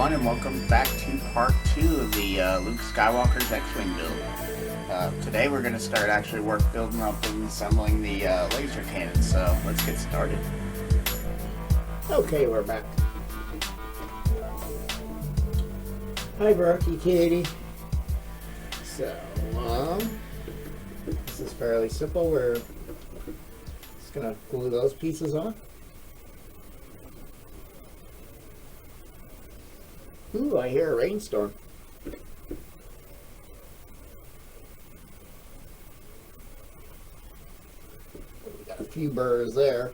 everyone, and welcome back to part 2 of the Luke Skywalker's X-Wing build. Today we're going to start actually building up and assembling the laser cannon, so let's get started. Okay, we're back. Hi, Brookie Katie. So, this is fairly simple. We're just going to glue those pieces on. Ooh, I hear a rainstorm. We got a few burrs there.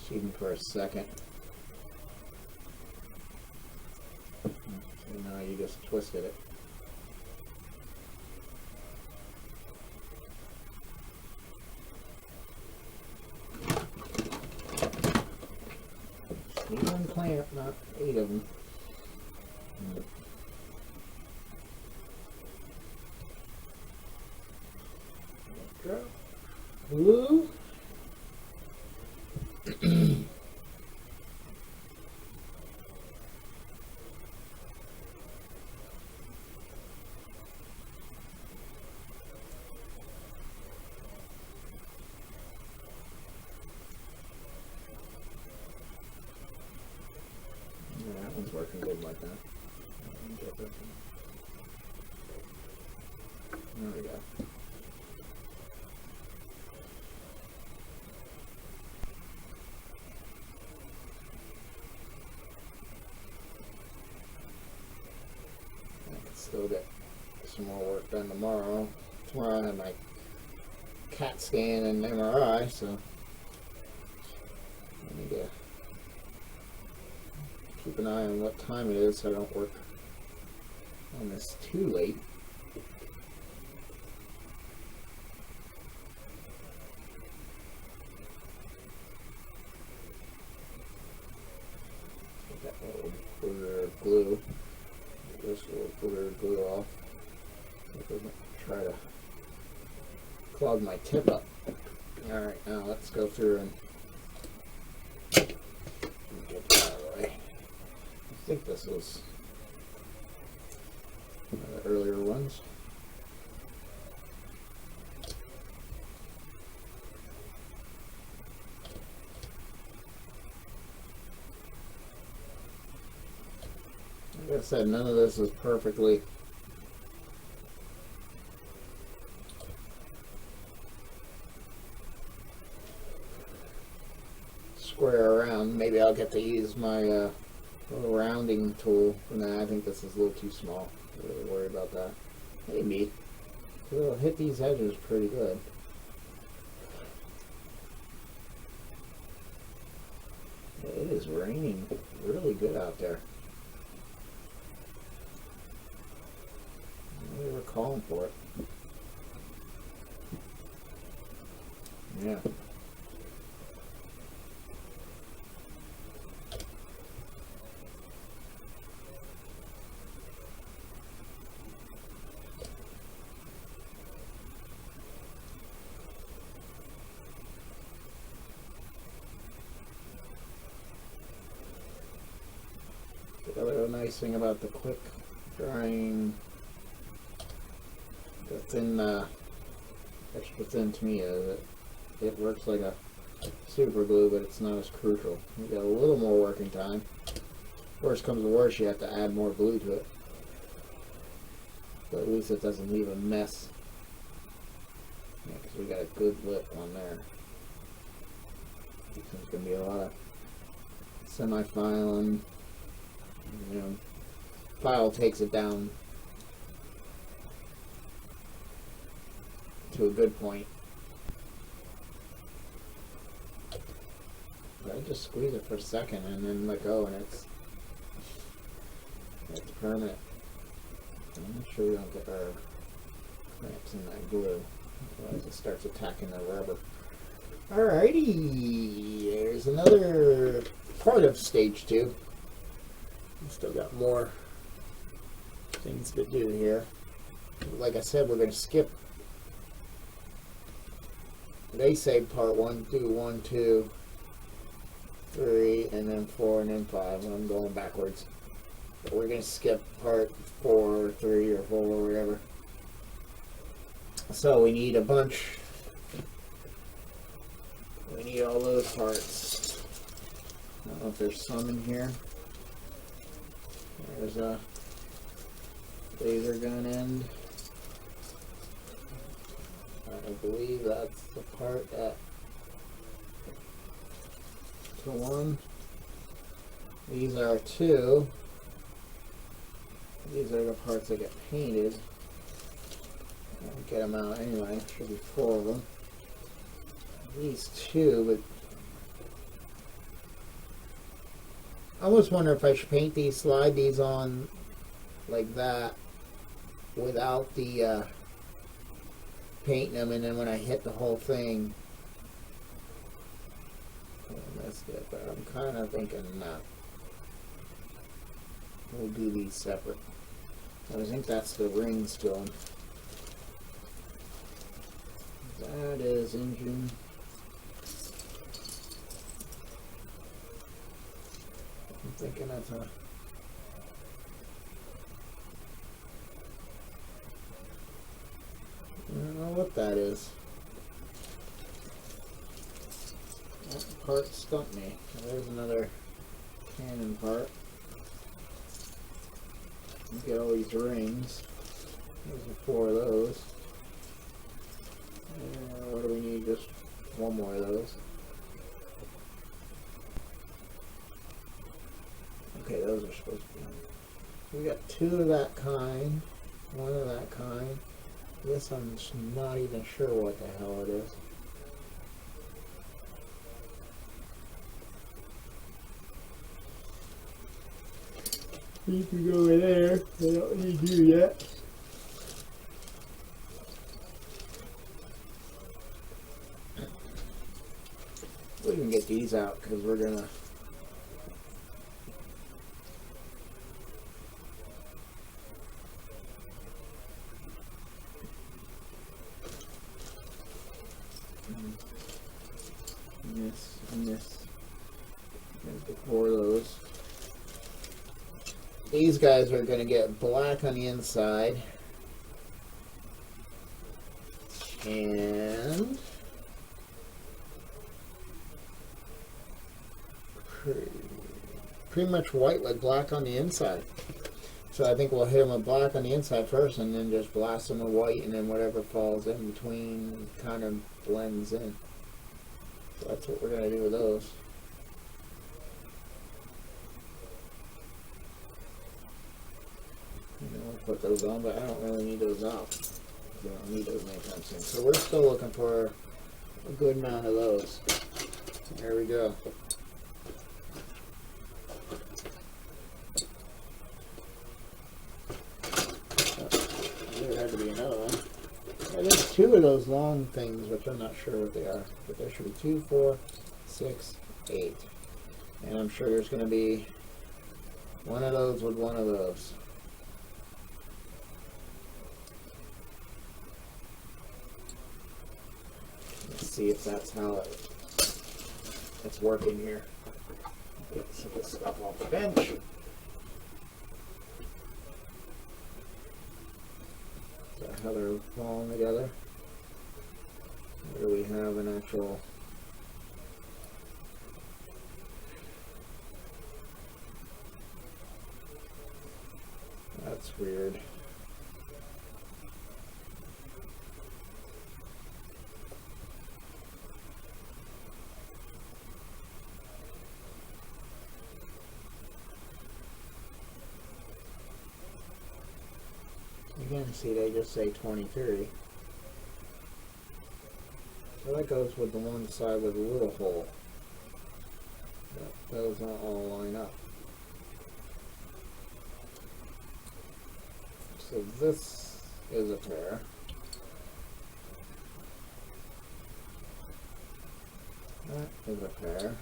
Even for a second. So now you just twisted it. Just need one clamp, not 8 of them. Drop. Glue. That one's working good like that. There we go. I can still get some more work done tomorrow. Tomorrow I have my CAT scan and MRI, so I need to keep an eye on what time it is so I don't work on this too late. Get that little booger of glue. Get this little booger of glue off. So it doesn't try to clog my tip up. Alright, now let's go through and get that out of the way. I think this was one of the earlier ones. Like I said, none of this is perfectly square around. Maybe I'll get to use my little rounding tool. Nah, I think this is a little too small. I'm really worried about that. Maybe. It'll hit these edges pretty good. It is raining really good out there. Maybe we're calling for it. Yeah. The other nice thing about the quick drying, the thin, extra thin to me is it works like a super glue, but it's not as crucial. You got a little more working time. Worst comes to worst, you have to add more glue to it. But at least it doesn't leave a mess. Yeah, because we got a good lip on there. There's going to be a lot of semi-filing. You know, file takes it down to a good point. just squeeze it for a second and then let go, and it's permanent. Make sure we don't get our clamps in that glue, otherwise it starts attacking the rubber. Alrighty, there's another part of stage 2. We've still got more things to do here. Like I said, we're going to skip. They say part 1, do 1, 2, 3, and then 4, and then 5. And I'm going backwards. But we're going to skip part 4, 3, or 4, or whatever. So we need a bunch. We need all those parts. I don't know if there's some in here. There's a laser gun end. I believe that's the part that to 1. These are 2. These are the parts that get painted. I'll get them out anyway. Should be 4 of them. These 2, but I almost wonder if I should paint these, slide these on like that without the painting them, and then when I hit the whole thing, I missed it. But I'm kind of thinking not. We'll do these separate. I think that's the rings to them. That is engine. I'm thinking that's a. I don't know what that is. That part stumped me. There's another Canon part. Get all these rings. There's 4 of those. What do we need? Just 1 more of those. Okay, those are supposed to be. We got 2 of that kind, 1 of that kind. This I'm just not even sure what the hell it is. You can go in there. I don't need you yet. We can get these out because we're gonna. And this. There's the 4 of those. These guys are going to get black on the inside. And pretty much white with black on the inside. So I think we'll hit them with black on the inside first and then just blast them with white, and then whatever falls in between kind of blends in. So that's what we're going to do with those. I'll put those on, but I don't really need those out. You don't need those anytime soon. So we're still looking for a good amount of those. There we go. There had to be another one. Yeah, there's 2 of those long things, which I'm not sure what they are. But there should be 2, 4, 6, 8. And I'm sure there's going to be 1 of those with 1 of those. Let's see if that's how it's working here. Get some of this stuff off the bench. So how they're falling together. Here we have an actual. That's weird. Again, see, they just say 23. So that goes with the one side with a little hole. those all line up. So this is a pair. That is a pair.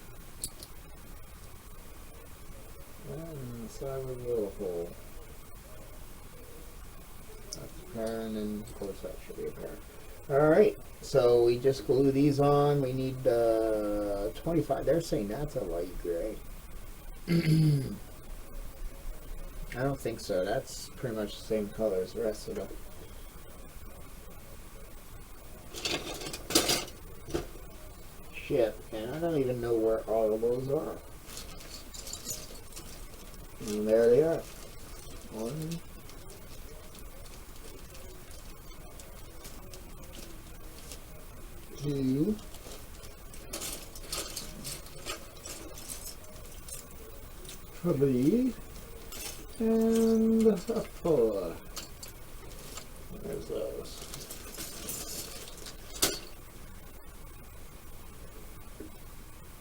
And the side with a little hole. That's a pair, and then of course that should be a pair. Alright, so we just glue these on. We need 25. They're saying that's a light gray. I don't think so. That's pretty much the same color as the rest of them. Shit, and I don't even know where all of those are. And there they are. 1, 2, 3, and 4. There's those.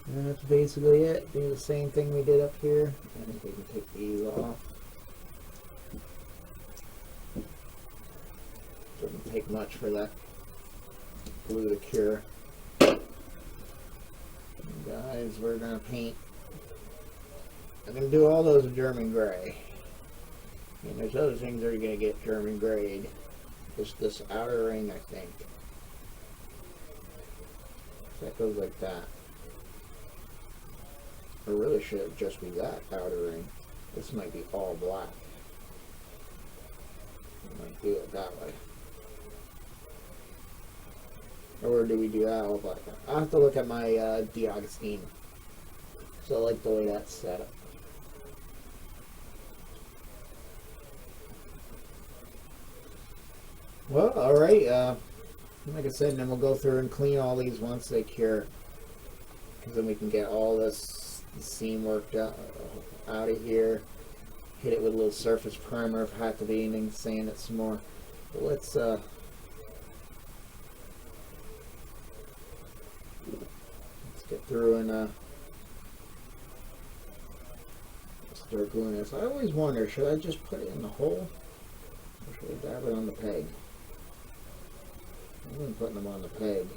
And that's basically it. Do the same thing we did up here. I think we can take these off. Doesn't take much for that glue to cure. And guys, we're gonna paint. I'm gonna do all those German gray. And there's other things that are gonna get German grayed. Just this outer ring, I think. That goes like that. Or really should have just be that outer ring. This might be all black. I might do it that way. Or do we do that all black? I'll have to look at my D'Agostino. So I like the way that's set up. Well, alright, like I said, then we'll go through and clean all these once they cure. Because then we can get all this seam worked out of here. Hit it with a little surface primer if had to be, and then sand it some more. But let's get through and start gluing this. I always wonder, should I just put it in the hole? Or should I dab it on the peg? I've been putting them on the peg.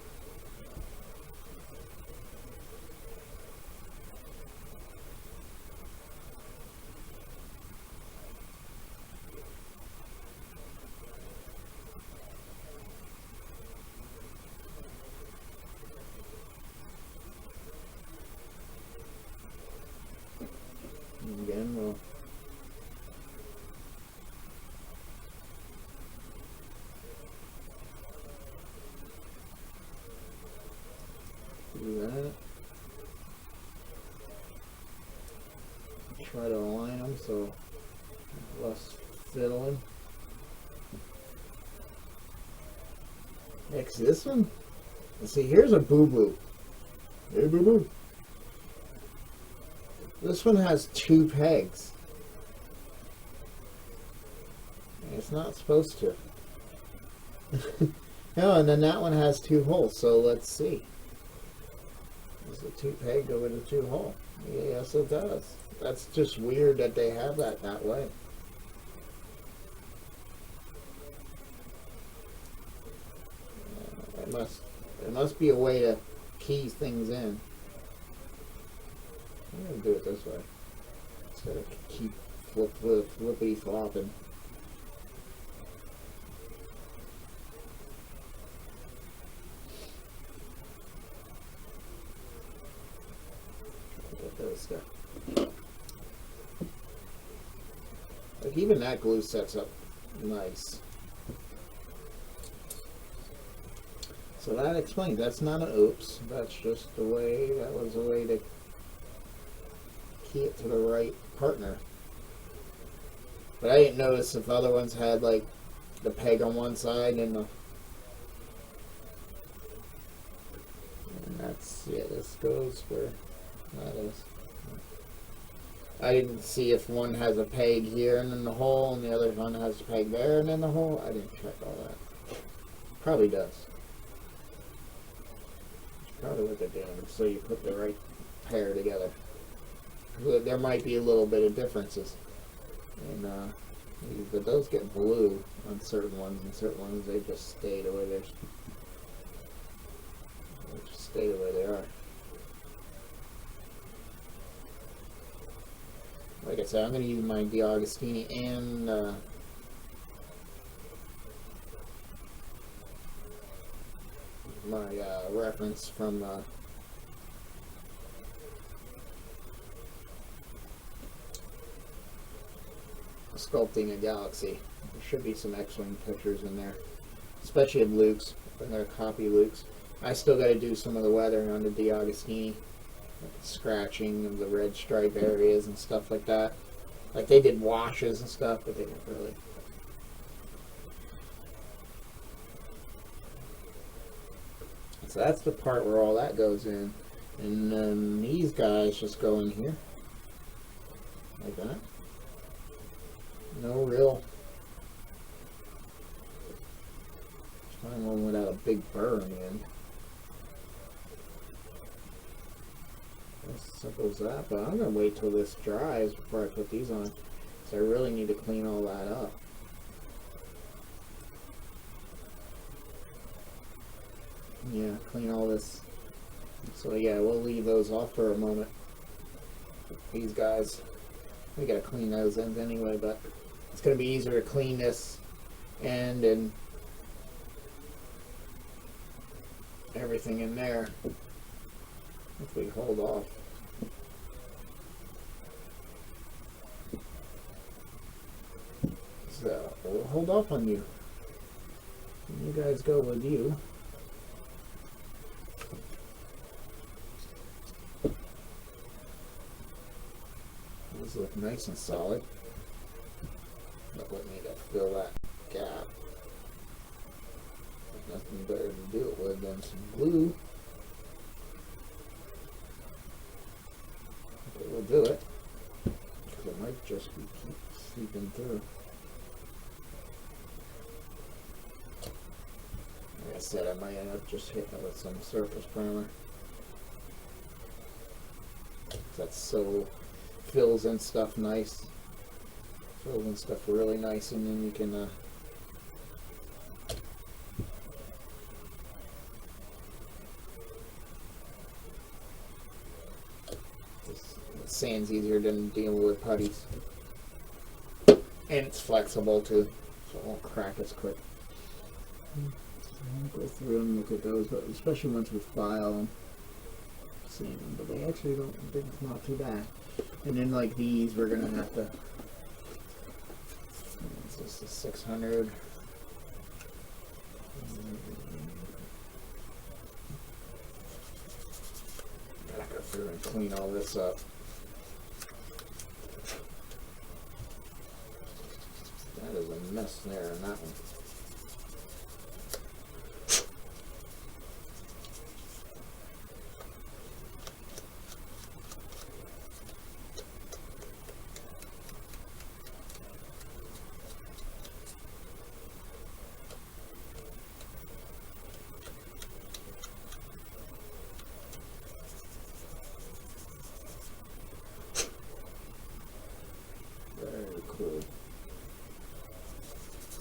And again, we'll do that. Try to align them so less fiddling. Next, this one. Let's see, here's a boo-boo. Hey, boo-boo. This one has 2 pegs. It's not supposed to. No, and then that one has 2 holes, so let's see. Does the 2 peg go with the 2 hole? Yes, it does. That's just weird that they have that way. There must be a way to key things in. I'm gonna do it this way instead of keep flippy flopping. Get those stuff. Like even that glue sets up nice. So that explains. That's not an oops. That's just the way. That was the way to key it to the right partner. But I didn't notice if other ones had like the peg on one side and the. And that's this goes where that is. I didn't see if one has a peg here and then the hole, and the other one has a peg there and then the hole. I didn't check all that. Probably does. Probably what they're doing, so you put the right pair together. There might be a little bit of differences. And but those get blue on certain ones, and certain ones they just stay the way they just stay the way they are. Like I said, I'm going to use my D'Agostini and my reference from Sculpting a Galaxy. There should be some X-Wing pictures in there, especially of Luke's, and they're copy Luke's. I still got to do some of the weathering on the D'Agostini, like the scratching of the red stripe areas and stuff like that. Like they did washes and stuff, but they didn't really. So that's the part where all that goes in, and then these guys just go in here like that. No real. Find one without a big burr in the end. As simple as that, but I'm going to wait till this dries before I put these on, so I really need to clean all that up. Yeah, clean all this. So yeah, we'll leave those off for a moment. These guys, we got to clean those ends anyway, but it's going to be easier to clean this end and everything in there if we hold off. So we'll hold off on you. You guys go with you. These look nice and solid. But we need to fill that gap. Nothing better to do it with than some glue. Okay, we'll do it. Because it might just be keep seeping through. Like I said, I might end up just hitting it with some surface primer. That's so fills in stuff nice. Fills in stuff really nice, and then you can sand's easier than dealing with putties, and it's flexible too, so it won't crack as quick. I'll go through and look at those, but especially once we file them, see them, but they actually don't. They're not too bad. And then like these, we're gonna have to. This is 600. Gotta go through and clean all this up. That is a mess there in that one. Cool.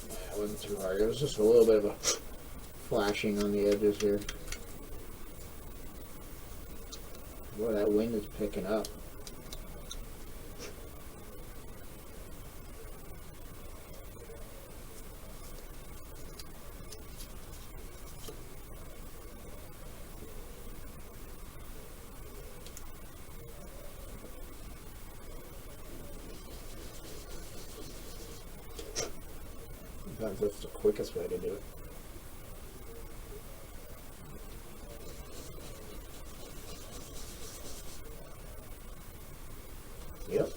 That wasn't too hard. It was just a little bit of a flashing on the edges here. Boy, that wind is picking up. Sometimes that's the quickest way to do it. Yep.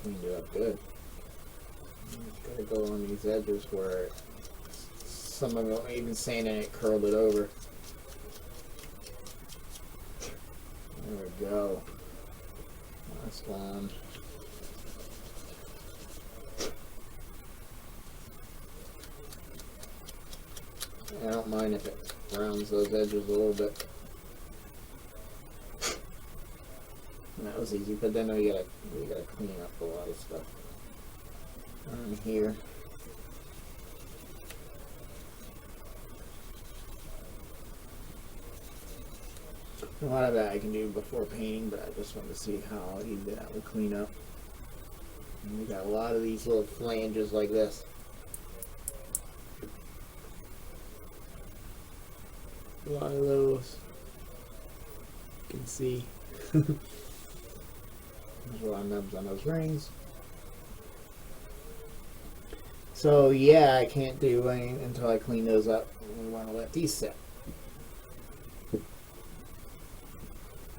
Cleaned it up good. Gotta go on these edges where some of them, even sanding it, curled it over. There we go. Last one. I don't mind if it rounds those edges a little bit. And that was easy, but then we gotta clean up a lot of stuff on here. A lot of that I can do before painting, but I just want to see how easy that would clean up. And we got a lot of these little flanges like this. A lot of those. You can see. There's a lot of nubs on those rings. So yeah, I can't do anything until I clean those up. We want to let these set.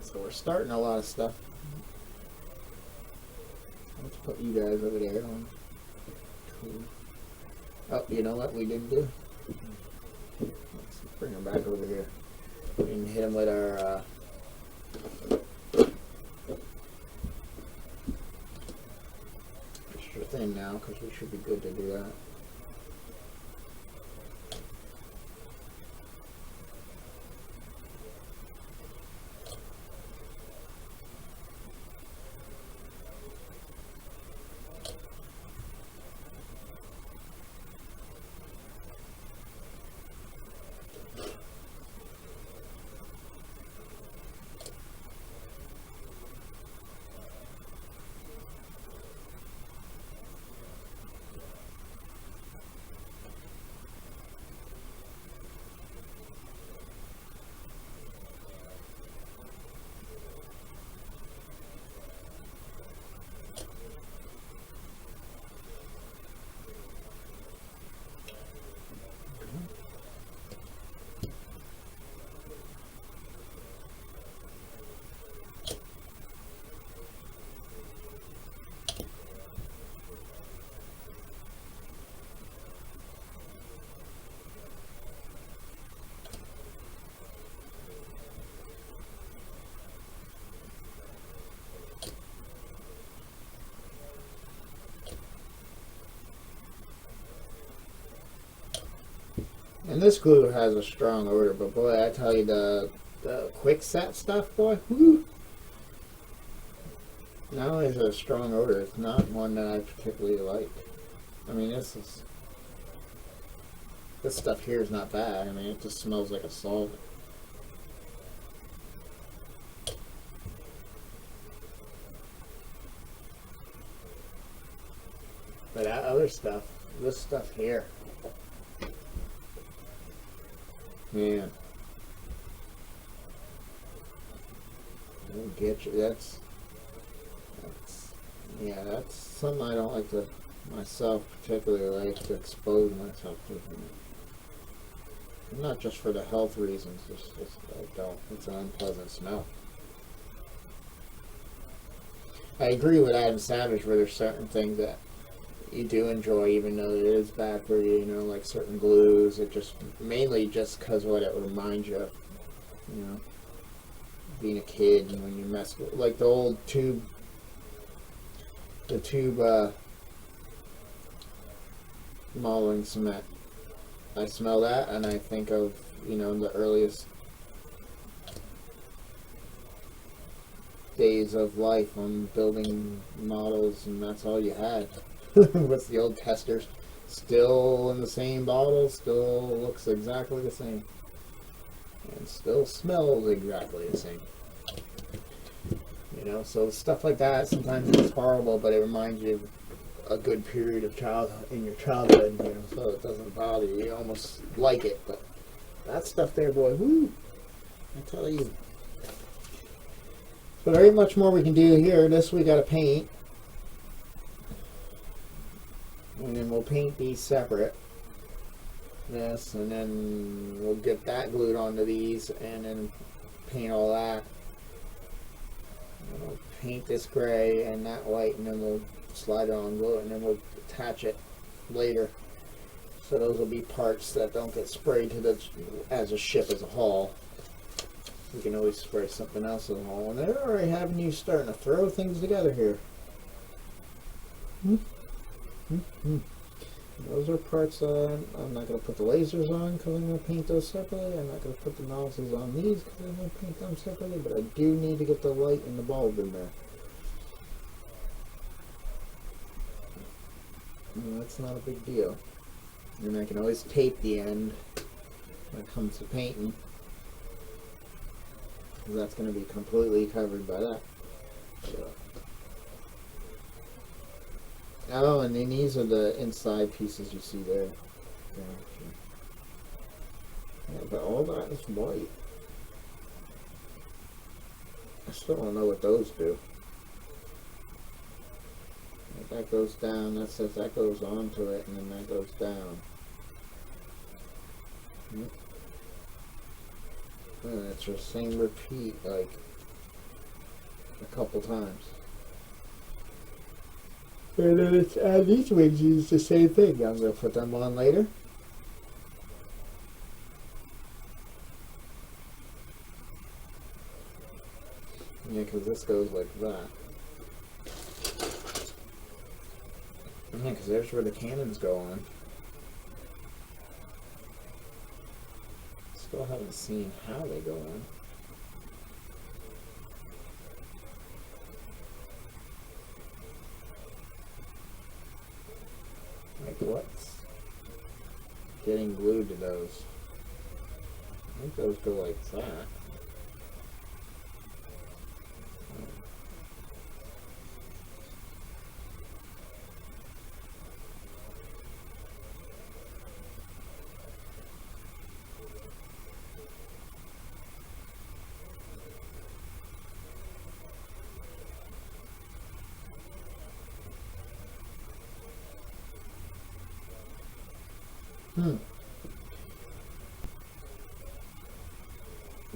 So we're starting a lot of stuff. Let's put you guys over there. Oh, you know what we didn't do? Let's bring them back over here. We can hit them with our extra thin now, because we should be good to do that. And this glue has a strong odor, but boy, I tell you, the quick set stuff, boy, whoo! Not only is it a strong odor, it's not one that I particularly like. I mean, this stuff here is not bad. I mean, it just smells like a solvent. But that other stuff, this stuff here, man, it'll get you. That's yeah, that's something I don't like to myself particularly like to expose myself to. Not just for the health reasons, just I don't. It's an unpleasant smell. I agree with Adam Savage where there's certain things that you do enjoy even though it is bad for you, you know, like certain glues. It just, mainly just because what it reminds you of, you know, being a kid and when you mess with, like the old tube, modeling cement. I smell that and I think of, you know, the earliest days of life on building models, and that's all you had. With the old testers, still in the same bottle, still looks exactly the same, and still smells exactly the same. You know, so stuff like that sometimes it's horrible, but it reminds you of a good period of childhood in your childhood. You know, so it doesn't bother you. You almost like it, but that stuff there, boy, whoo! I tell you. So there ain't much more we can do here. This we got to paint. And then we'll paint these separate. This, and then we'll get that glued onto these, and then paint all that. And we'll paint this gray and that white, and then we'll slide it on glue, and then we'll attach it later. So those will be parts that don't get sprayed to the as a ship as a whole. We can always spray something else as a whole, and they're already having you starting to throw things together here. Those are parts I'm not going to put the lasers on because I'm going to paint those separately. I'm not going to put the nozzles on these because I'm going to paint them separately, but I do need to get the light and the bulb in there. And that's not a big deal. And I can always tape the end when it comes to painting, because that's going to be completely covered by that. So. Oh, and then these are the inside pieces you see there. Yeah, but all that is white. I still don't know what those do. If that goes down, that says that goes onto it, and then that goes down. And it's the same repeat, like, a couple times. And then it's, these wings use the same thing. I'm going to put them on later. Yeah, because this goes like that. Yeah, because there's where the cannons go on. Still haven't seen how they go on. Like what's getting glued to those? I think those go like that.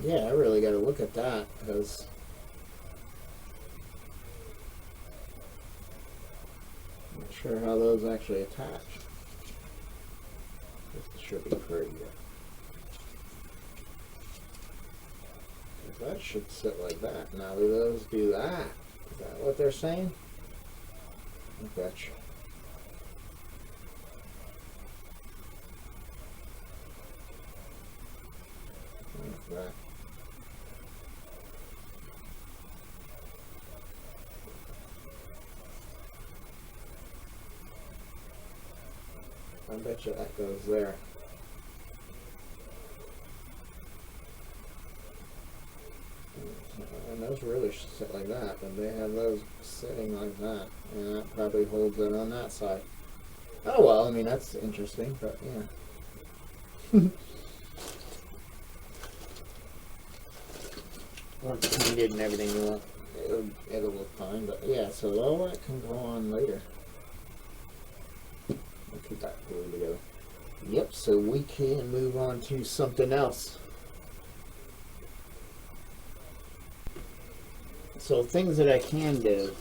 Yeah, I really got to look at that because I'm not sure how those actually attach. This should be pretty good. That should sit like that. Now do those do that? Is that what they're saying? I betcha. Like that. I bet you that goes there. And those really should sit like that, but they have those sitting like that. And that probably holds it on that side. Oh well, I mean that's interesting, but yeah. Once painted and everything, it'll look fine, but yeah, so all that can go on later. We'll keep that glued together. Yep, so we can move on to something else. So things that I can do.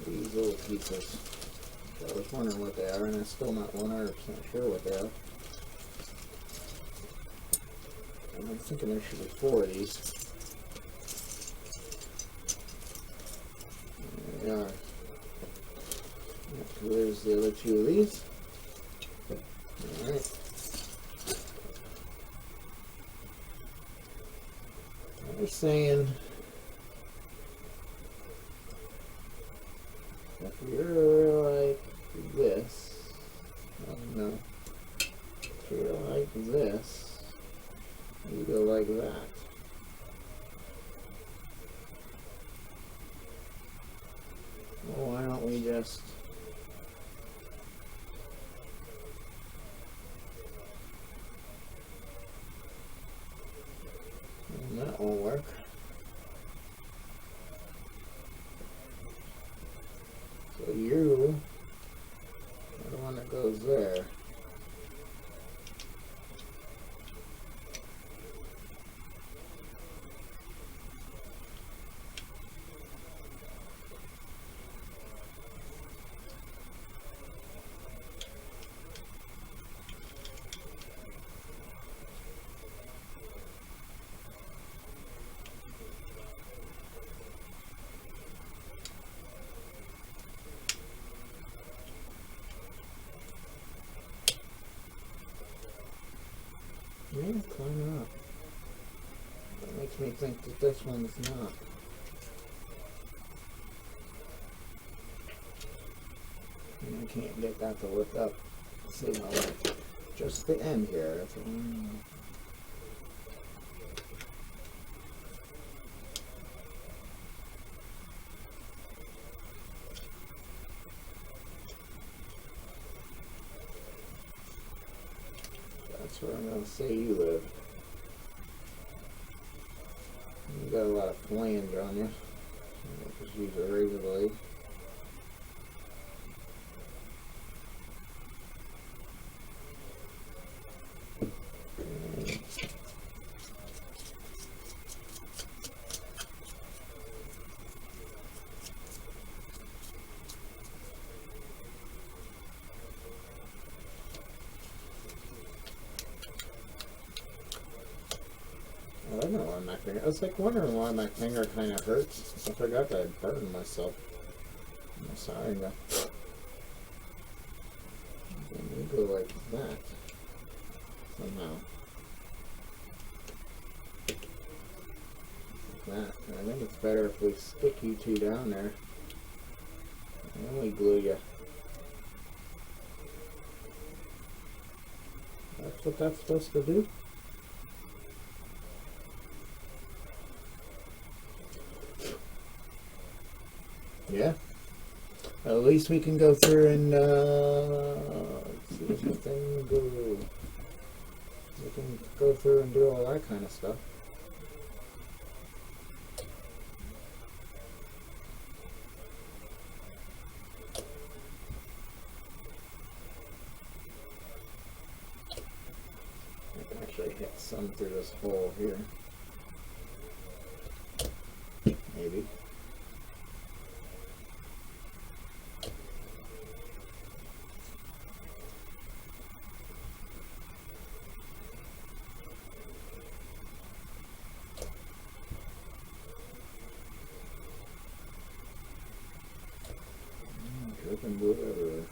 These little pieces. I was wondering what they are, and I'm still not 100% sure what they are. I'm thinking there should be 4 of these. There they are. There's the other 2 of these. Alright. They're saying if you're like this, no, if you're like this, you go like that. Well, why don't we just that won't work. So you are the one that goes there. Yeah, climbing up. That makes me think that this one's not. And I can't get that to lift up. See, no, just the end here. That's what that's where I'm going to say you live. You got a lot of flange on you. So just use a razor blade. I don't know why my finger. I was like wondering why my finger kind of hurts. I forgot that I'd burned myself. I'm sorry, but you go like that somehow. Like that. And I think it's better if we stick you two down there, and then we glue you. That's what that's supposed to do. Yeah. At least we can go through and let's see if the thing go. We can go through and do all that kind of stuff. I can actually hit some through this hole here. Maybe. Dripping blue everywhere.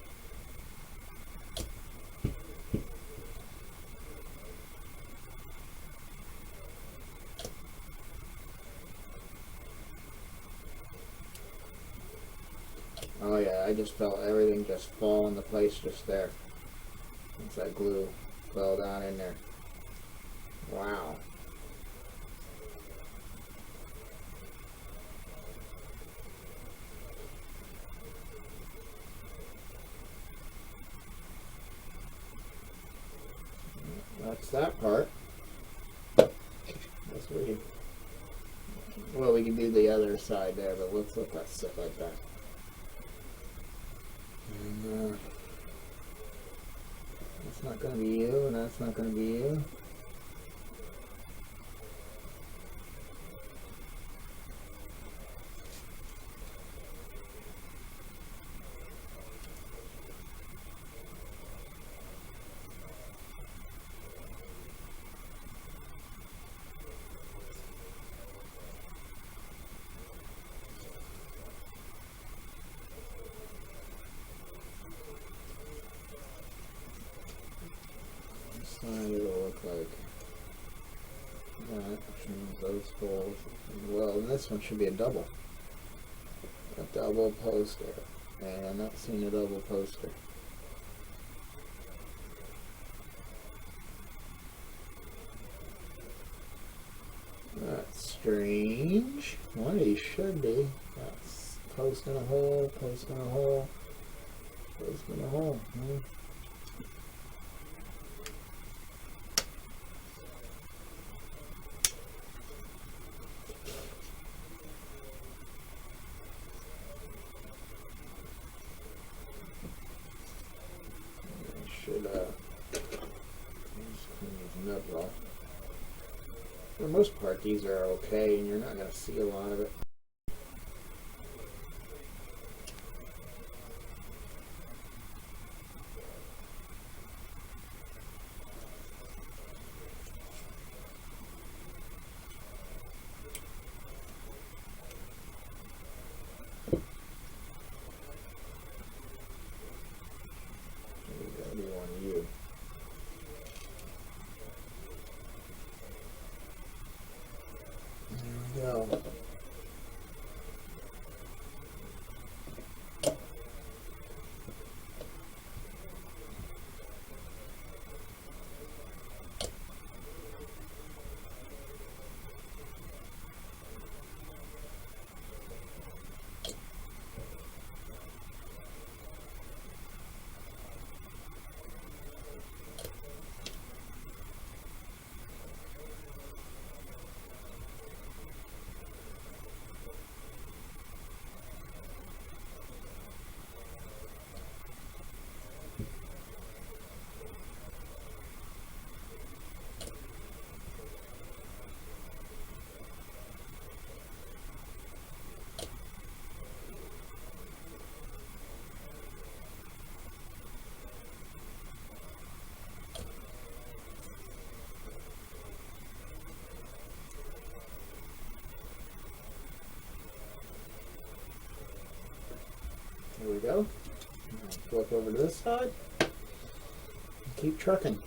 Oh yeah, I just felt everything just fall into place just there. Once that glue fell down in there. Wow. That's that part. That's where you, well, we can do the other side there, but let's let that sit like that. And that's not going to be you, and that's not going to be you. It'll look like that, which means those holes. Well, and this one should be a double poster, and I'm not seeing a double poster. That's strange. One of these should be. That's post in a hole, post in a hole, post in a hole. For the most part, these are okay, and you're not going to see a lot of it. There's got to be one of you. flip over to this side, and keep trucking.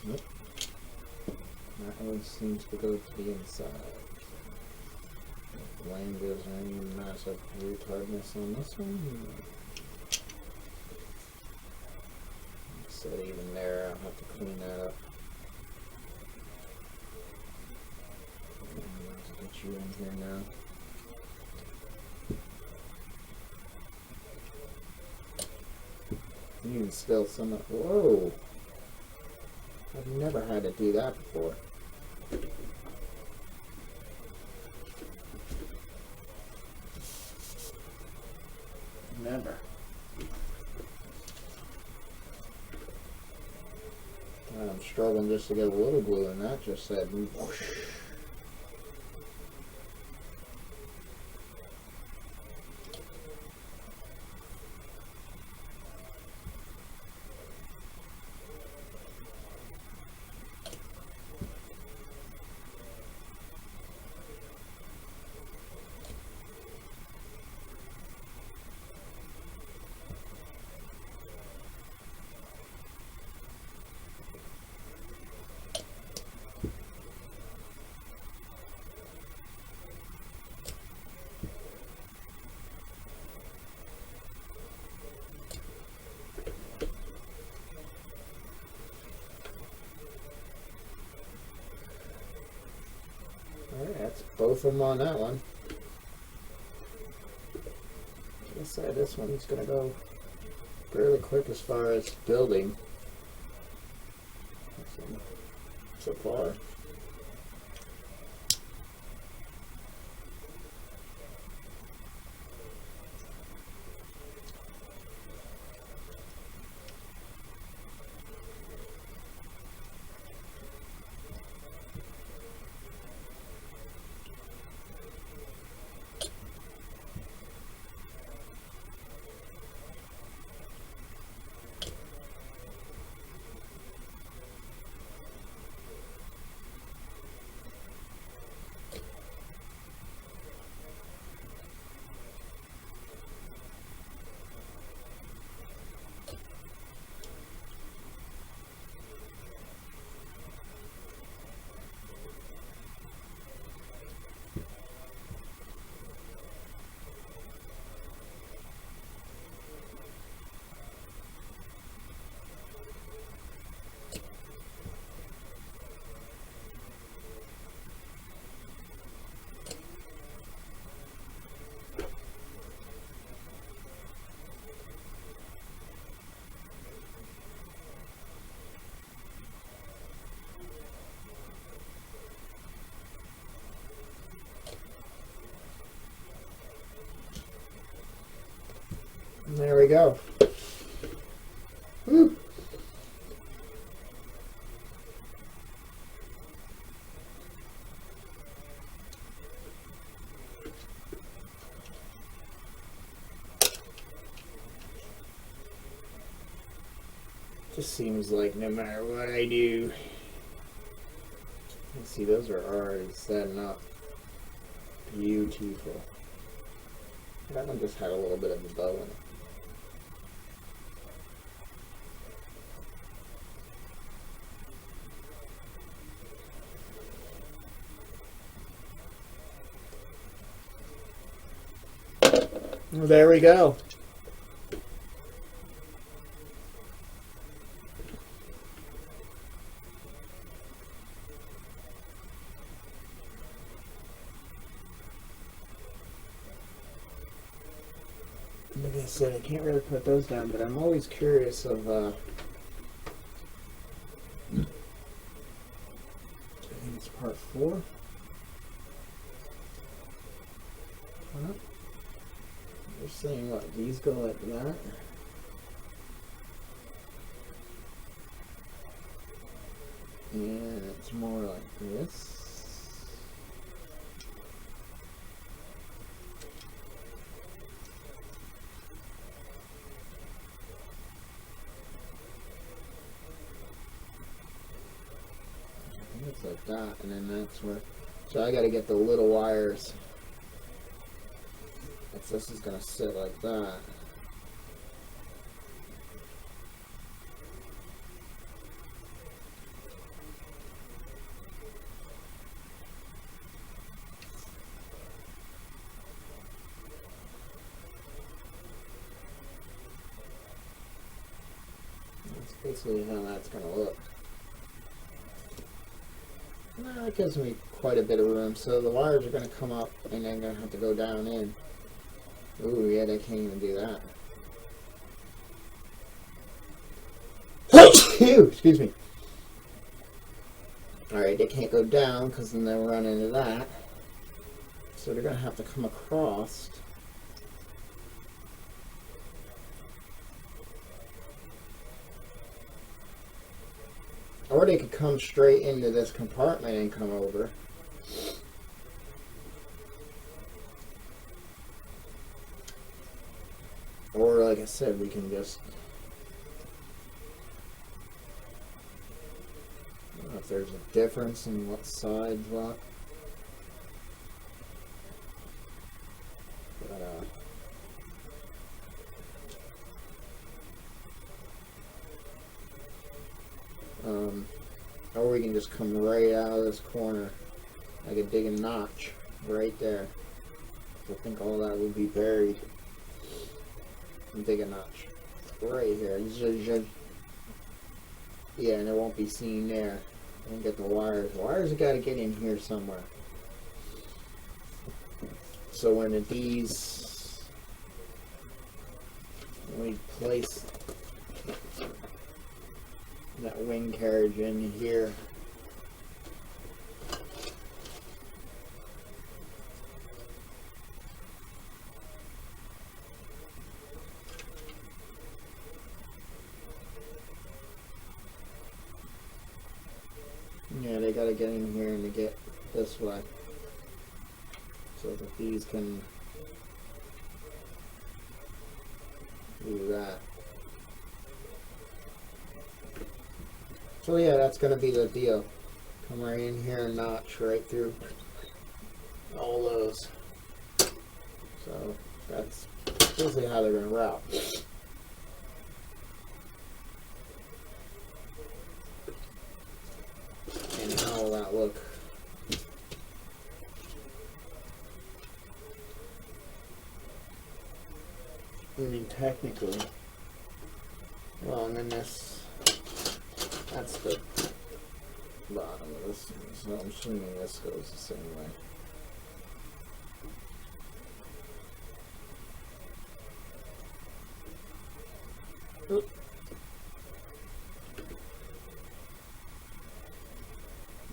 Nope. That one seems to go to the inside. Blame goes any massive retardness on this one. So even there, I'll have to clean that up. Let's get you in here now. You can still some of. Whoa! I've never had to do that before. Never. I'm struggling just to get a little glue, and that just said whoosh. Alright, that's both of them on that one. I guess this one's going to go fairly quick as far as building. So far. And there we go. Woo. Just seems like no matter what I do, let's see, those are already setting up beautiful. That one just had a little bit of a bow in it. Well, there we go. Like I said, I can't really put those down, but I'm always curious of, I think it's part 4. Huh? They're saying what, these go like that? And it's more like this. like that, and then that's where. So I got to get the little wires. This is gonna sit like that. That's basically how that's gonna look. Well, that gives me quite a bit of room. So the wires are gonna come up and then gonna have to go down in. Ooh, yeah, they can't even do that. Excuse me. Alright, they can't go down because then they'll run into that. So they're going to have to come across. Or they could come straight into this compartment and come over. Or, like I said, we can just... I don't know if there's a difference in what sides lock. But, or we can just come right out of this corner. I could dig a notch right there. I think all that would be buried. And dig a notch right here. Yeah, and it won't be seen there. And get the wires. The wires have got to get in here somewhere. So when we place that wing carriage in here, yeah, they gotta get in here and to get this way so that these can do that. So yeah, that's gonna be the deal. Come right in here and notch right through all those. So that's basically how they're gonna route. And how will that look? I mean, technically, well, and then that's the bottom of this thing, so I'm assuming this goes the same way. Oop.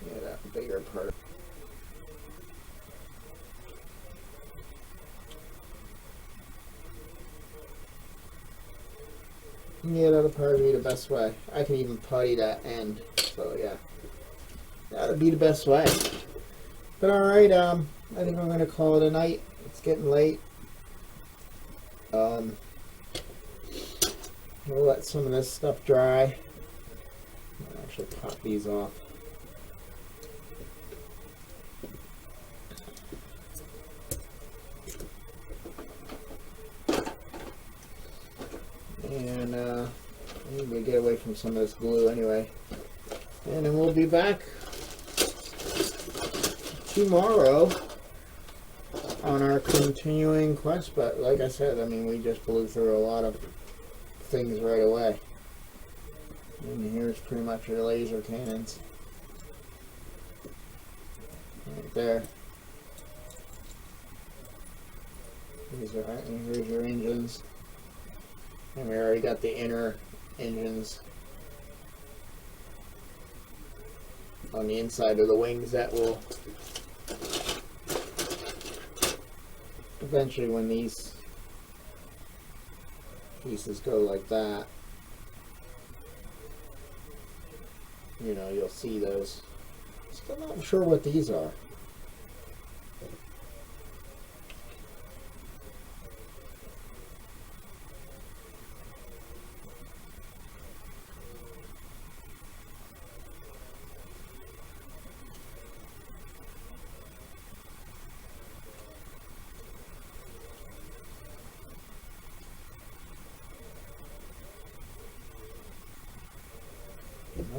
Yeah, that bigger part. Yeah, that'll probably be the best way. I can even putty that end. So yeah, that'll be the best way. But alright, I think I'm gonna call it a night. It's getting late. We'll let some of this stuff dry. I'll actually pop these off. And I need to get away from some of this glue anyway. And then we'll be back tomorrow on our continuing quest. But like I said, I mean, we just blew through a lot of things right away. And here's pretty much your laser cannons. Right there. Here's your engines. And we already got the inner engines on the inside of the wings that will eventually, when these pieces go like that, you know, you'll see those. Still not sure what these are.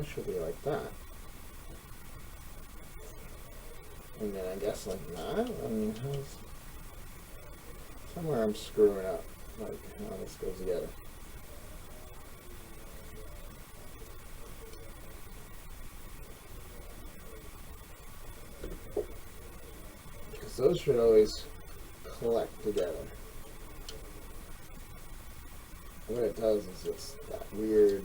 that should be like that. And then I guess like that. I mean, somewhere I'm screwing up, like how this goes together. Because those should always collect together. What it does is it's that weird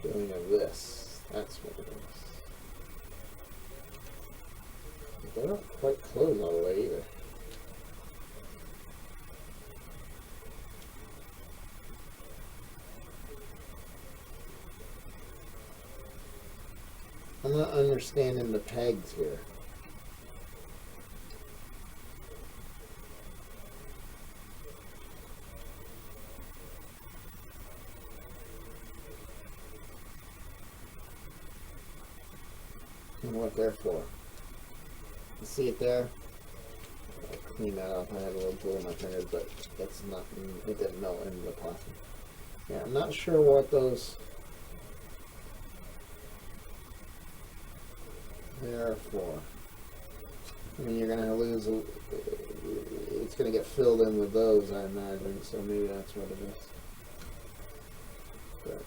doing of this. That's what it is. But they don't quite close all the way either. I'm not understanding the pegs here. And what they're for. You see it there? I'll clean that up. I had a little tool in my fingers, but it's not, it didn't melt into the plastic. Yeah, I'm not sure what those there for. I mean, you're gonna lose. It's gonna get filled in with those, I imagine. So maybe that's what it is. But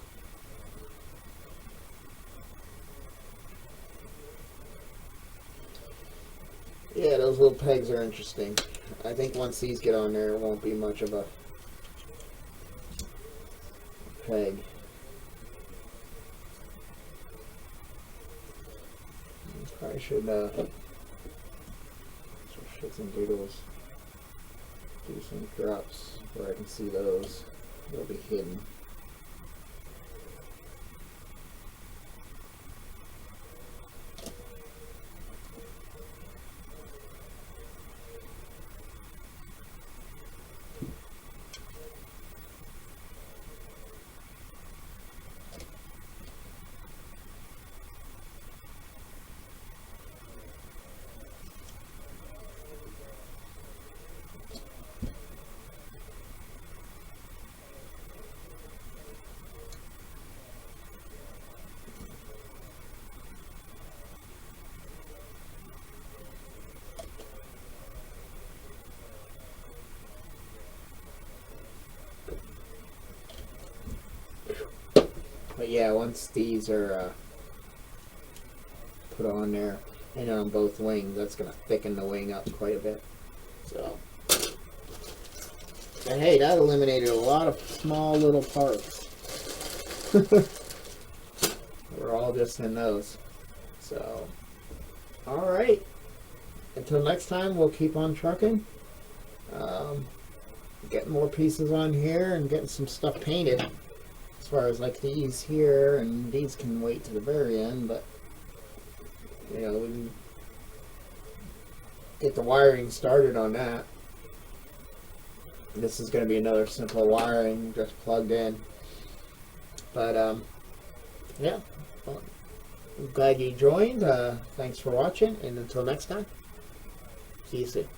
yeah, those little pegs are interesting. I think once these get on there, it won't be much of a peg. Probably should shits and giggles do some drops where I can see those. They'll be hidden. But yeah, once these are put on there and on both wings, that's going to thicken the wing up quite a bit. So hey, that eliminated a lot of small little parts. We're all just in those. So, alright. Until next time, we'll keep on trucking. Getting more pieces on here and getting some stuff painted. As far as like these here, and these can wait to the very end, but you know, we can get the wiring started on that. This is going to be another simple wiring, just plugged in. But yeah, well, I'm glad you joined. Thanks for watching, and until next time, see you soon.